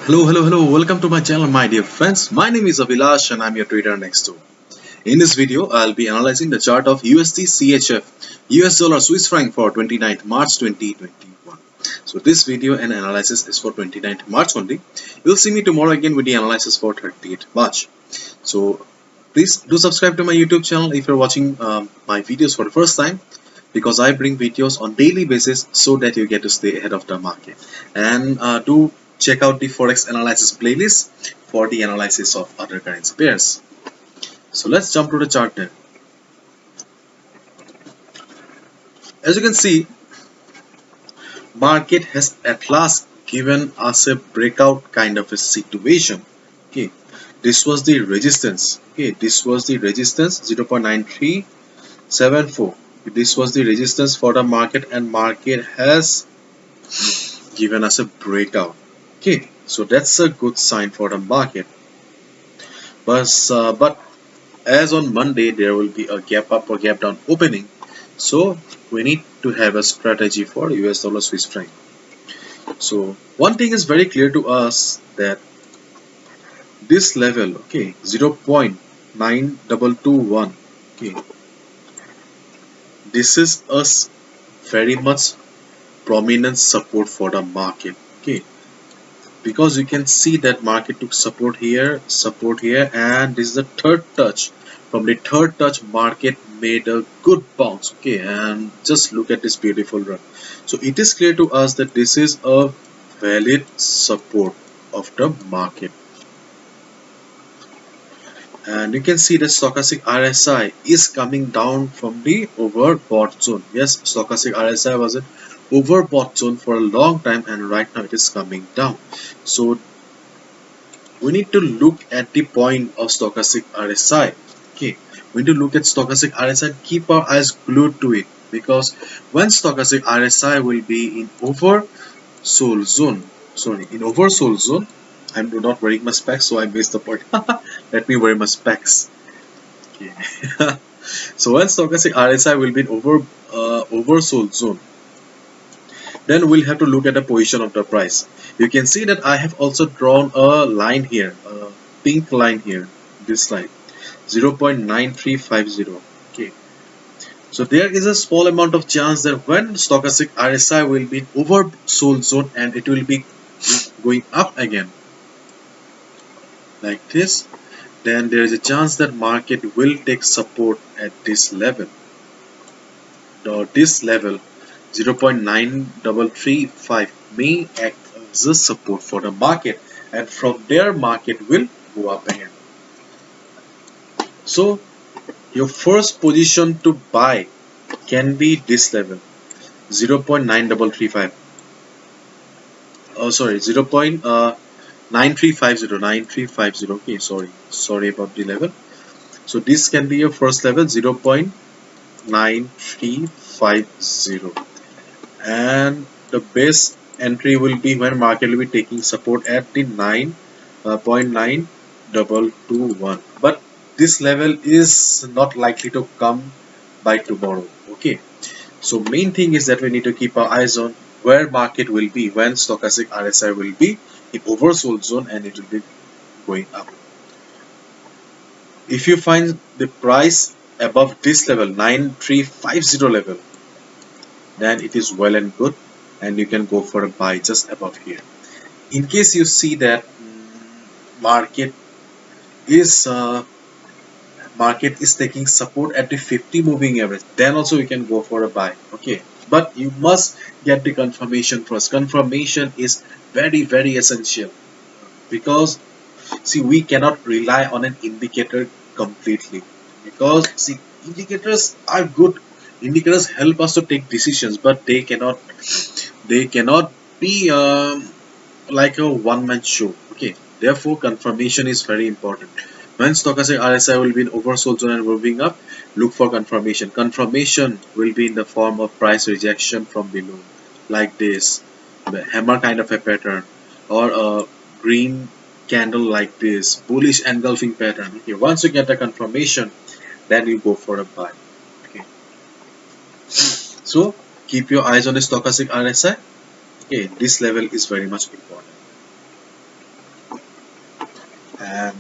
Hello, welcome to my channel, my dear friends. My name is Abhilash and I'm your trader next door. In this video, I'll be analyzing the chart of USD CHF, US dollar Swiss franc for 29th March 2021. So this video and analysis is for 29th March only. You'll see me tomorrow again with the analysis for 30th March. So please do subscribe to my YouTube channel if you're watching my videos for the first time, because I bring videos on daily basis so that you get to stay ahead of the market. And do check out the Forex analysis playlist for the analysis of other currency pairs. So let's jump to the chart then. As you can see, market has at last given us a breakout kind of a situation. Okay, this was the resistance. Okay, this was the resistance 0.9374. This was the resistance for the market, and market has given us a breakout. Okay, so that's a good sign for the market. But as on Monday there will be a gap up or gap down opening, so we need to have a strategy for US dollar Swiss franc. So one thing is very clear to us, that this level, okay, 0.9221, okay, this is a very much prominent support for the market. Okay, because you can see that market took support here, and this is the third touch. From the third touch, market made a good bounce. Okay, and just look at this beautiful run. So it is clear to us that this is a valid support of the market. And you can see the stochastic RSI is coming down from the overbought zone. Yes, stochastic RSI was an overbought zone for a long time, and right now it is coming down. So we need to look at the point of stochastic RSI. Okay, we need to look at stochastic RSI and keep our eyes glued to it, because when stochastic RSI will be in oversold zone, I'm not wearing my specs, so I missed the point. Let me wear my specs. Okay. So when stochastic RSI will be in oversold zone, then we'll have to look at the position of the price. You can see that I have also drawn a line here, a pink line here, this line, 0.9350. Okay, so there is a small amount of chance that when stochastic RSI will be in oversold zone and it will be going up again like this, then there is a chance that market will take support at this level. Now this level 0.9335 may act as a support for the market, and from there market will go up again. So your first position to buy can be this level, 0.9335. Oh, sorry, 0.9350. Okay, sorry about the level. So this can be your first level, 0.9350, and the base entry will be when market will be taking support at the 9.9221. But this level is not likely to come by tomorrow. Okay, so main thing is that we need to keep our eyes on where market will be when stochastic RSI will be in oversold zone and it will be going up. If you find the price above this level, 9350 level, then it is well and good, and you can go for a buy just above here. In case you see that market is taking support at the 50 moving average, then also you can go for a buy. Okay, but you must get the confirmation first. Confirmation is very essential, because see, we cannot rely on an indicator completely, because see, indicators are good. Indicators help us to take decisions, but they cannot be like a one-man show. Okay, therefore confirmation is very important. When stochastic RSI will be in oversold zone and moving up, look for confirmation. Confirmation will be in the form of price rejection from below, like this, the hammer kind of a pattern, or a green candle like this, bullish engulfing pattern. Okay, once you get the confirmation, then you go for a buy. Okay, so keep your eyes on the stochastic RSI. Okay, this level is very much important. And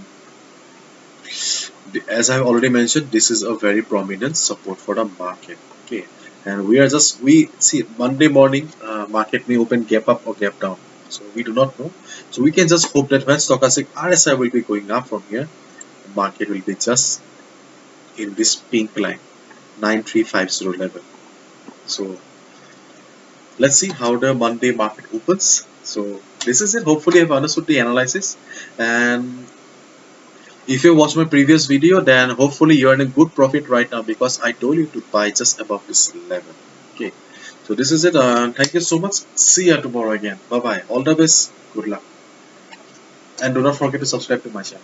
as I've already mentioned, this is a very prominent support for the market. Okay, and we see Monday morning market may open gap up or gap down, so we do not know. So we can just hope that when stochastic RSI will be going up from here, the market will be just in this pink line 9350 level. So let's see how the Monday market opens. So this is it. Hopefully I've understood the analysis, and if you watched my previous video, then hopefully you're in a good profit right now, because I told you to buy just above this level. Okay, so this is it. Thank you so much. See you tomorrow again. Bye bye. All the best. Good luck. And do not forget to subscribe to my channel.